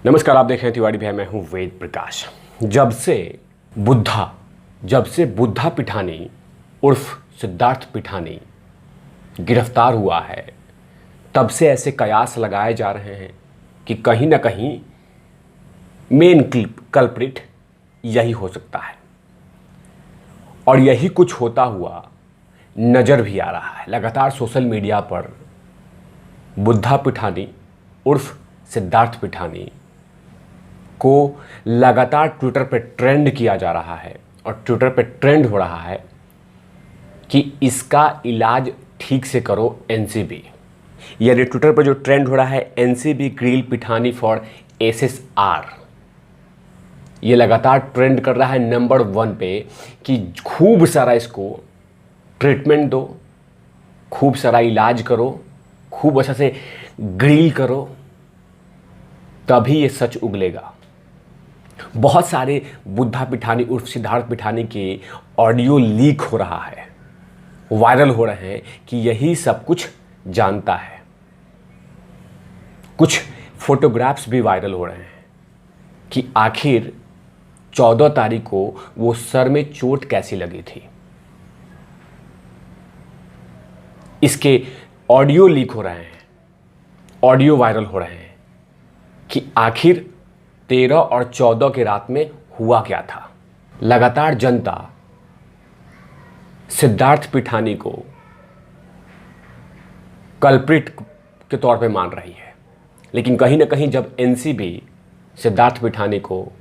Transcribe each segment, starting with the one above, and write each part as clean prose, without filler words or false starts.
नमस्कार, आप देख रहे हैं तिवारी भैया। मैं हूं वेद प्रकाश। जब से बुद्धा पिठानी उर्फ सिद्धार्थ पिठानी गिरफ्तार हुआ है, तब से ऐसे कयास लगाए जा रहे हैं कि कहीं ना कहीं मेन कल्प्रिट यही हो सकता है, और यही कुछ होता हुआ नज़र भी आ रहा है। लगातार सोशल मीडिया पर बुद्धा पिठानी उर्फ सिद्धार्थ पिठानी को लगातार ट्विटर पे ट्रेंड किया जा रहा है, और ट्विटर पे ट्रेंड हो रहा है कि इसका इलाज ठीक से करो एनसीबी। यानी ट्विटर पे जो ट्रेंड हो रहा है NCB grill Pithani for SSR, ये लगातार ट्रेंड कर रहा है नंबर 1 पे कि खूब सारा इसको ट्रीटमेंट दो, खूब सारा इलाज करो, खूब अच्छा से ग्रिल करो, तभी ये सच उगलेगा। बहुत सारे बुद्धा पिठानी उर्फ सिद्धार्थ पिठानी के ऑडियो लीक हो रहा है, वायरल हो रहे हैं कि यही सब कुछ जानता है। कुछ फोटोग्राफ्स भी वायरल हो रहे हैं कि आखिर 14 तारीख को वो सर में चोट कैसी लगी थी। इसके ऑडियो लीक हो रहे हैं, ऑडियो वायरल हो रहे हैं कि आखिर 13 और 14 की रात में हुआ क्या था। लगातार जनता सिद्धार्थ पिठानी को कल्प्रिट के तौर पे मान रही है, लेकिन कहीं ना कहीं जब एनसीबी सिद्धार्थ पिठानी को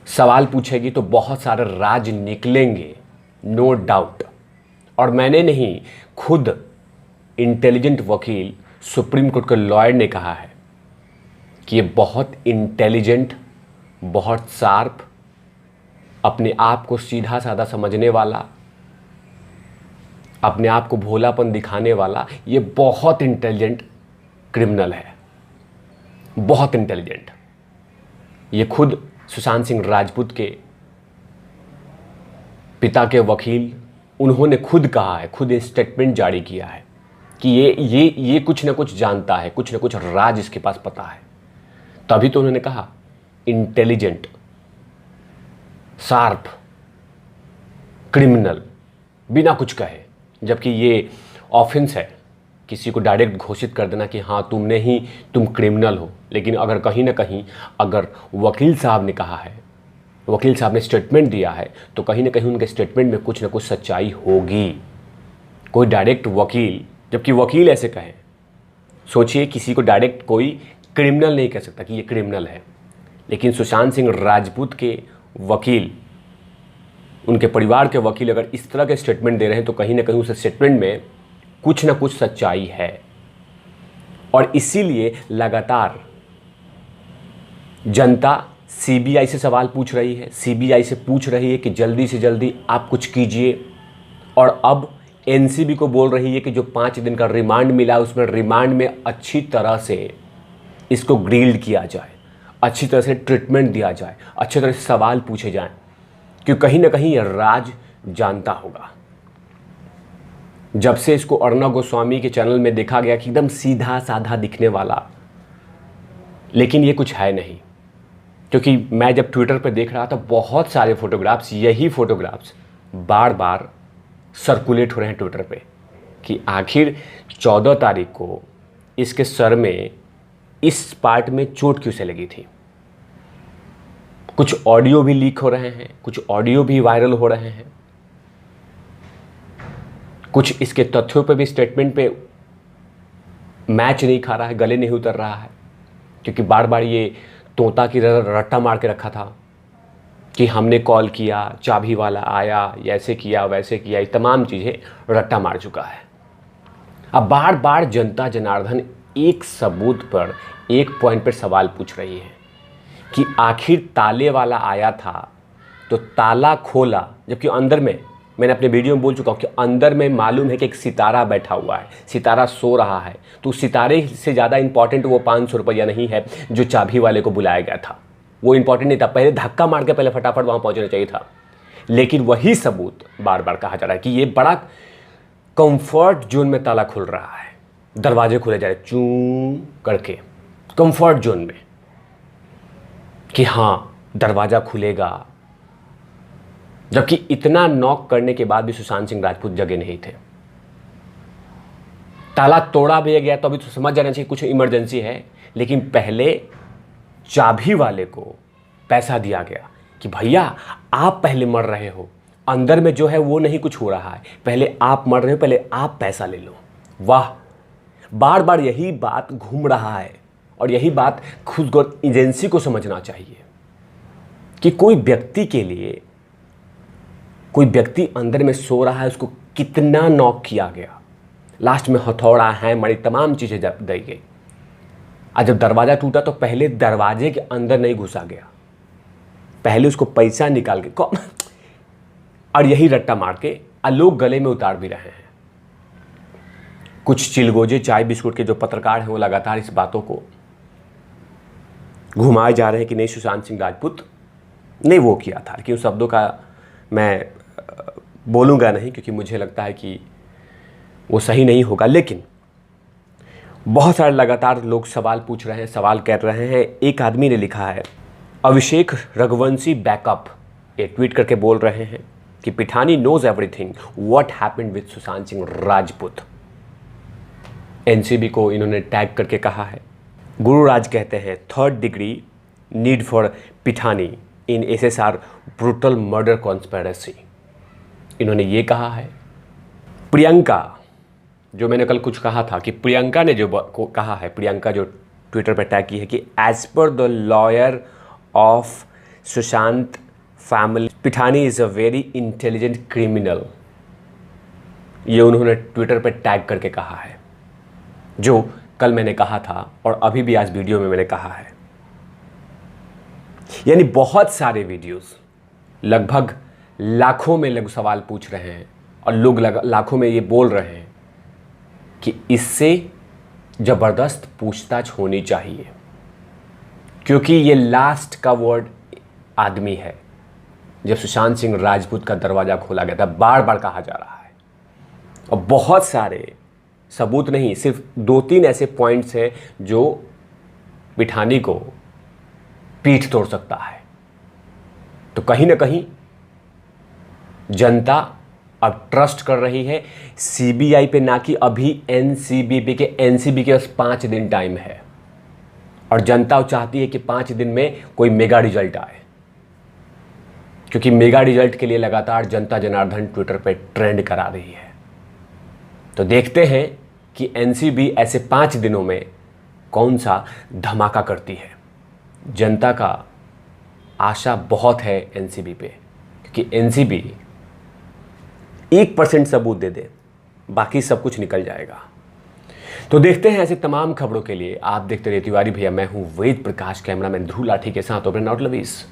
सवाल पूछेगी तो बहुत सारे राज निकलेंगे, नो डाउट। और मैंने नहीं, खुद इंटेलिजेंट वकील सुप्रीम कोर्ट के लॉयर ने कहा है कि ये बहुत इंटेलिजेंट, बहुत शार्प, अपने आप को सीधा साधा समझने वाला, अपने आप को भोलापन दिखाने वाला, ये बहुत इंटेलिजेंट क्रिमिनल है, बहुत इंटेलिजेंट। ये खुद सुशांत सिंह राजपूत के पिता के वकील, उन्होंने खुद कहा है, खुद स्टेटमेंट जारी किया है कि ये कुछ ना कुछ जानता है, कुछ ना कुछ राज इसके पास पता है। तभी तो उन्होंने कहा इंटेलिजेंट, शार्प क्रिमिनल, बिना कुछ कहे। जबकि ये ऑफेंस है किसी को डायरेक्ट घोषित कर देना कि हाँ तुम क्रिमिनल हो। लेकिन अगर कहीं ना कहीं अगर वकील साहब ने कहा है, वकील साहब ने स्टेटमेंट दिया है, तो कहीं ना कहीं उनके स्टेटमेंट में कुछ ना कुछ सच्चाई होगी। कोई डायरेक्ट वकील, जबकि वकील ऐसे कहें, सोचिए किसी को डायरेक्ट कोई क्रिमिनल नहीं कह सकता कि ये क्रिमिनल है, लेकिन सुशांत सिंह राजपूत के वकील, उनके परिवार के वकील अगर इस तरह के स्टेटमेंट दे रहे हैं तो कहीं ना कहीं उस स्टेटमेंट में कुछ ना कुछ सच्चाई है। और इसीलिए लगातार जनता सीबीआई से सवाल पूछ रही है, सीबीआई से पूछ रही है कि जल्दी से जल्दी आप कुछ कीजिए। और अब एनसीबी को बोल रही है कि जो 5 दिन का रिमांड मिला, उसमें रिमांड में अच्छी तरह से इसको ग्रिल्ड किया जाए, अच्छी तरह से ट्रीटमेंट दिया जाए, अच्छी तरह से सवाल पूछे जाएं, क्योंकि कहीं ना कहीं यह राज जानता होगा। जब से इसको अर्णव गोस्वामी के चैनल में देखा गया कि एकदम सीधा साधा दिखने वाला, लेकिन ये कुछ है नहीं। क्योंकि मैं जब ट्विटर पे देख रहा था, बहुत सारे फोटोग्राफ्स, यही फोटोग्राफ्स बार बार सर्कुलेट हो रहे हैं ट्विटर पे कि आखिर 14 तारीख को इसके सर में इस पार्ट में चोट क्यों से लगी थी। कुछ ऑडियो भी लीक हो रहे हैं, कुछ ऑडियो भी वायरल हो रहे हैं, कुछ इसके तथ्यों पे भी स्टेटमेंट पे मैच नहीं खा रहा है, गले नहीं उतर रहा है। क्योंकि बार बार ये तोता की रट्टा मार के रखा था कि हमने कॉल किया, चाबी वाला आया, ऐसे किया वैसे किया, ये तमाम चीज़ें रट्टा मार चुका है। अब बार बार जनता जनार्दन एक सबूत पर, एक पॉइंट पर सवाल पूछ रही है कि आखिर ताले वाला आया था तो ताला खोला, जबकि अंदर में, मैंने अपने वीडियो में बोल चुका हूँ कि अंदर में मालूम है कि एक सितारा बैठा हुआ है, सितारा सो रहा है। तो सितारे से ज़्यादा इंपॉर्टेंट वो 500 रुपया नहीं है जो चाबी वाले को बुलाया गया था, वो इंपॉर्टेंट नहीं था। पहले धक्का मार के पहले फटाफट वहाँ पहुँचना चाहिए था। लेकिन वही सबूत बार बार कहा जा रहा है कि ये बड़ा कंफर्ट जोन में ताला खुल रहा है, दरवाजे खुले जा रहे चूं करके, कंफर्ट जोन में कि हाँ दरवाज़ा खुलेगा, जबकि इतना नॉक करने के बाद भी सुशांत सिंह राजपूत जगे नहीं थे। ताला तोड़ा भी गया तो अभी तो समझ जाना चाहिए कुछ इमरजेंसी है, लेकिन पहले चाबी वाले को पैसा दिया गया कि भैया आप पहले मर रहे हो, अंदर में जो है वो नहीं कुछ हो रहा है, पहले आप मर रहे हो, पहले आप पैसा ले लो। वाह, बार बार यही बात घूम रहा है और यही बात खुद एजेंसी को समझना चाहिए कि कोई व्यक्ति के लिए, कोई व्यक्ति अंदर में सो रहा है, उसको कितना नॉक किया गया, लास्ट में हथौड़ा है मरी तमाम चीज़ें दी गई। आज जब दरवाज़ा टूटा तो पहले दरवाजे के अंदर नहीं घुसा गया, पहले उसको पैसा निकाल के और यही रट्टा मार के लोग गले में उतार भी रहे हैं। कुछ चिलगोजे चाय बिस्कुट के जो पत्रकार हैं वो लगातार इस बातों को घुमाए जा रहे हैं कि नहीं सुशांत सिंह राजपूत ने वो किया था, कि उन शब्दों का मैं बोलूँगा नहीं क्योंकि मुझे लगता है कि वो सही नहीं होगा। लेकिन बहुत सारे लगातार लोग सवाल पूछ रहे हैं, सवाल कर रहे हैं। एक आदमी ने लिखा है, अभिषेक रघुवंशी बैकअप, ये ट्वीट करके बोल रहे हैं कि Pithani knows everything what happened with Sushant Singh Rajput. NCB को इन्होंने टैग करके कहा है। गुरुराज कहते हैं 3rd degree need for Pithani in SSR brutal murder conspiracy, इन्होंने ये कहा है। प्रियंका, जो मैंने कल कुछ कहा था कि प्रियंका ने जो कहा है, प्रियंका जो ट्विटर पर टैग की है कि as per the lawyer of Sushant family Pithani is a very intelligent criminal, ये उन्होंने ट्विटर पर टैग करके कहा है, जो कल मैंने कहा था और अभी भी आज वीडियो में मैंने कहा है। यानी बहुत सारे वीडियोस, लगभग लाखों में लोग सवाल पूछ रहे हैं और लोग लाखों में ये बोल रहे हैं कि इससे ज़बरदस्त पूछताछ होनी चाहिए, क्योंकि ये लास्ट का वर्ड आदमी है। जब सुशांत सिंह राजपूत का दरवाज़ा खोला गया था, बार बार कहा जा रहा है, और बहुत सारे सबूत नहीं, सिर्फ 2-3 ऐसे पॉइंट्स हैं जो पिठानी को पीठ तोड़ सकता है। तो कहीं ना कहीं जनता अब ट्रस्ट कर रही है सीबीआई पे, ना कि अभी एनसीबी के बस 5 दिन टाइम है और जनता चाहती है कि 5 दिन में कोई मेगा रिजल्ट आए, क्योंकि मेगा रिजल्ट के लिए लगातार जनता जनार्दन ट्विटर पे ट्रेंड करा रही है। तो देखते हैं कि एनसीबी ऐसे 5 दिनों में कौन सा धमाका करती है। जनता का आशा बहुत है एनसीबी पे, क्योंकि एनसीबी 1% सबूत दे दे, बाकी सब कुछ निकल जाएगा। तो देखते हैं ऐसे तमाम खबरों के लिए आप देखते रहिए तिवारी भैया। मैं हूं वेद प्रकाश, कैमरामैन ध्रुव लाठी के साथ ओब्रेन नॉट लवीज।